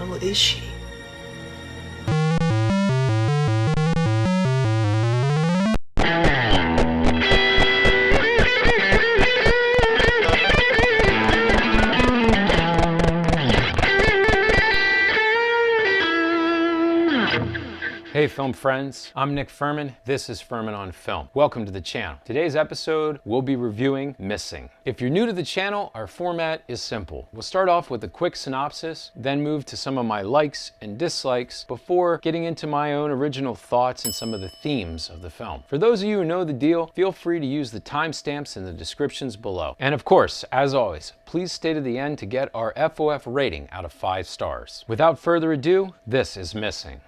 hell is she? Hey film friends, I'm Nick Furman, this is Furman on Film. Welcome to the channel. Today's episode, we'll be reviewing Missing. If you're new to the channel, our format is simple. We'll start off with a quick synopsis, then move to some of my likes and dislikes before getting into my own original thoughts and some of the themes of the film. For those of you who know the deal, feel free to use the timestamps in the descriptions below. And of course, as always, please stay to the end to get our FOF rating out of 5 stars. Without further ado, this is Missing.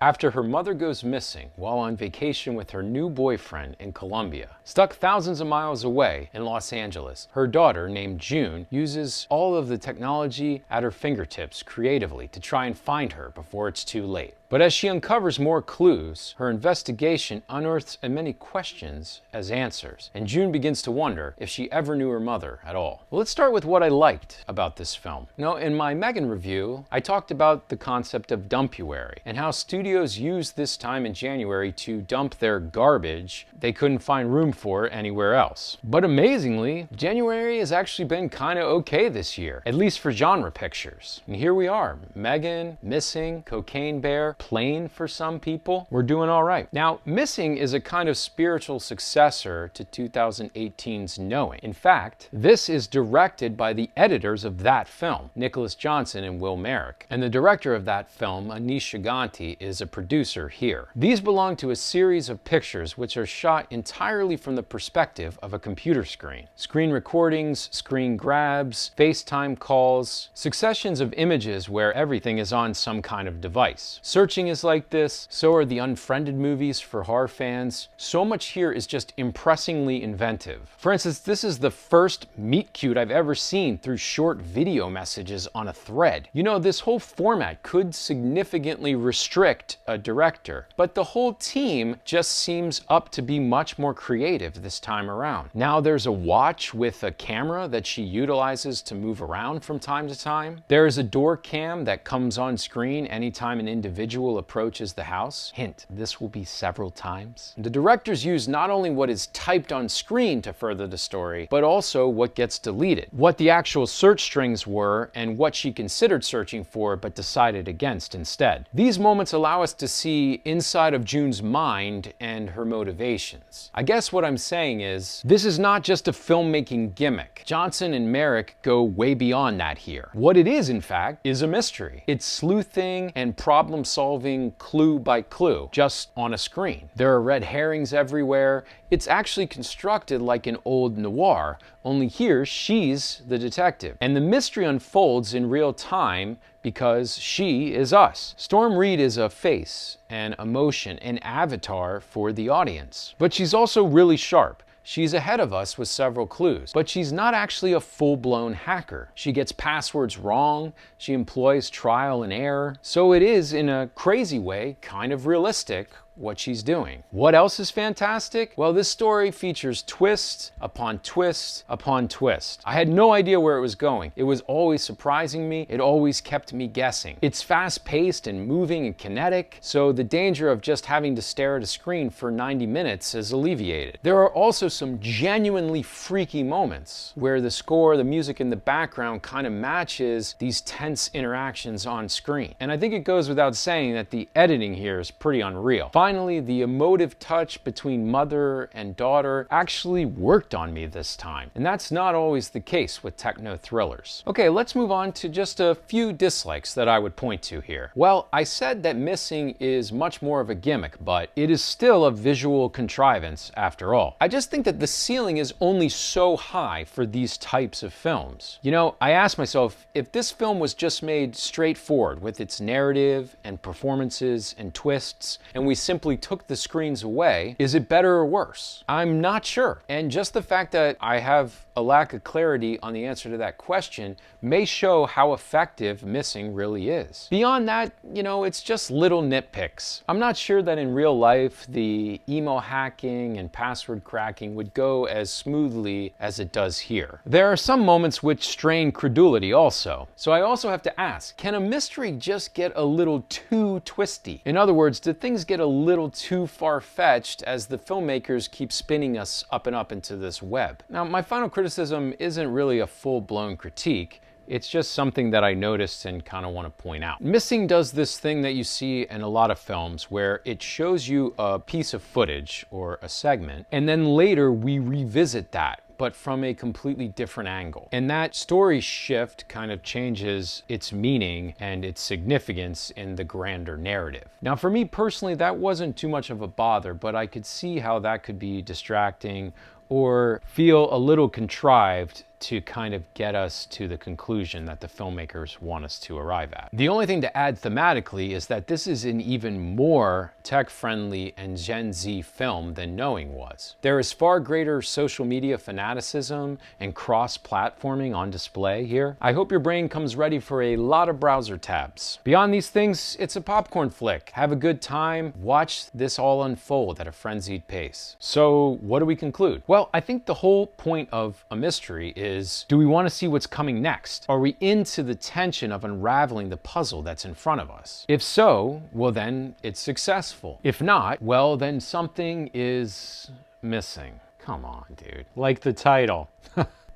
After her mother goes missing while on vacation with her new boyfriend in Colombia, stuck thousands of miles away in Los Angeles, her daughter, named June, uses all of the technology at her fingertips creatively to try and find her before it's too late. But as she uncovers more clues, her investigation unearths as many questions as answers, and June begins to wonder if she ever knew her mother at all. Well, let's start with what I liked about this film. Now, in my Megan review, I talked about the concept of dumpuary and how studios use this time in January to dump their garbage they couldn't find room for anywhere else. But amazingly, January has actually been kind of okay this year, at least for genre pictures. And here we are, Megan, Missing, Cocaine Bear, Plane for some people. We're doing all right. Now, Missing is a kind of spiritual successor to 2018's Knowing. In fact, this is directed by the editors of that film, Nicholas Johnson and Will Merrick. And the director of that film, Anish Shaganti, is a producer here. These belong to a series of pictures which are shot entirely from the perspective of a computer screen. Screen recordings, screen grabs, FaceTime calls, successions of images where everything is on some kind of device. Searching is like this, so are the Unfriended movies for horror fans. So much here is just impressingly inventive. For instance, this is the first meet cute I've ever seen through short video messages on a thread. You know, this whole format could significantly restrict a director, but the whole team just seems up to be much more creative this time around. Now there's a watch with a camera that she utilizes to move around from time to time. There is a door cam that comes on screen anytime an individual approaches the house. Hint, this will be several times. The directors use not only what is typed on screen to further the story, but also what gets deleted, what the actual search strings were, and what she considered searching for but decided against instead. These moments allow us to see inside of June's mind and her motivations. I guess what I'm saying is, this is not just a filmmaking gimmick. Johnson and Merrick go way beyond that here. What it is, in fact, is a mystery. It's sleuthing and problem-solving clue by clue, just on a screen. There are red herrings everywhere. It's actually constructed like an old noir, only here she's the detective. And the mystery unfolds in real time because she is us. Storm Reid is a face, an emotion, an avatar for the audience. But she's also really sharp. She's ahead of us with several clues, but she's not actually a full-blown hacker. She gets passwords wrong, she employs trial and error, so it is, in a crazy way, kind of realistic what she's doing. What else is fantastic? Well, this story features twist upon twist upon twist. I had no idea where it was going. It was always surprising me. It always kept me guessing. It's fast-paced and moving and kinetic, so the danger of just having to stare at a screen for 90 minutes is alleviated. There are also some genuinely freaky moments where the score, the music in the background kind of matches these tense interactions on screen. And I think it goes without saying that the editing here is pretty unreal. Finally, the emotive touch between mother and daughter actually worked on me this time. And that's not always the case with techno thrillers. Okay, let's move on to just a few dislikes that I would point to here. Well, I said that Missing is much more of a gimmick, but it is still a visual contrivance after all. I just think that the ceiling is only so high for these types of films. You know, I asked myself, if this film was just made straightforward with its narrative and performances and twists, and we simply took the screens away, is it better or worse? I'm not sure. And just the fact that I have a lack of clarity on the answer to that question may show how effective missing really is. Beyond that, it's just little nitpicks. I'm not sure that in real life the email hacking and password cracking would go as smoothly as it does here. There are some moments which strain credulity also. So I also have to ask, can a mystery just get a little too twisty? In other words, do things get a little too far-fetched as the filmmakers keep spinning us up and up into this web? Now, my final criticism isn't really a full-blown critique. It's just something that I noticed and kind of want to point out. Missing does this thing that you see in a lot of films where it shows you a piece of footage or a segment, and then later we revisit that, but from a completely different angle. And that story shift kind of changes its meaning and its significance in the grander narrative. Now, for me personally, that wasn't too much of a bother, but I could see how that could be distracting or feel a little contrived to kind of get us to the conclusion that the filmmakers want us to arrive at. The only thing to add thematically is that this is an even more tech-friendly and Gen Z film than Knowing was. There is far greater social media fanaticism and cross-platforming on display here. I hope your brain comes ready for a lot of browser tabs. Beyond these things, it's a popcorn flick. Have a good time. Watch this all unfold at a frenzied pace. So what do we conclude? Well, I think the whole point of a mystery is, do we want to see what's coming next? Are we into the tension of unraveling the puzzle that's in front of us? If so, well then it's successful. If not, well then something is missing. Come on, dude. Like the title.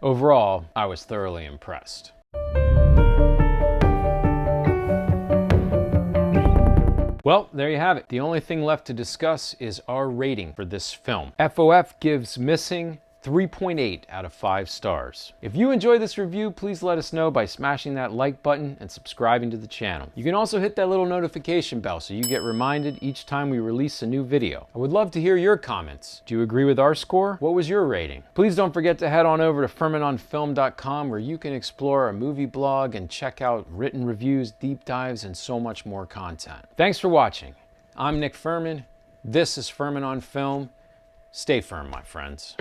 Overall, I was thoroughly impressed. Well, there you have it. The only thing left to discuss is our rating for this film. FOF gives Missing 3.8 out of 5 stars. If you enjoyed this review, please let us know by smashing that like button and subscribing to the channel. You can also hit that little notification bell so you get reminded each time we release a new video. I would love to hear your comments. Do you agree with our score? What was your rating? Please don't forget to head on over to FurmanOnFilm.com where you can explore our movie blog and check out written reviews, deep dives, and so much more content. Thanks for watching. I'm Nick Furman. This is Furman on Film. Stay firm, my friends.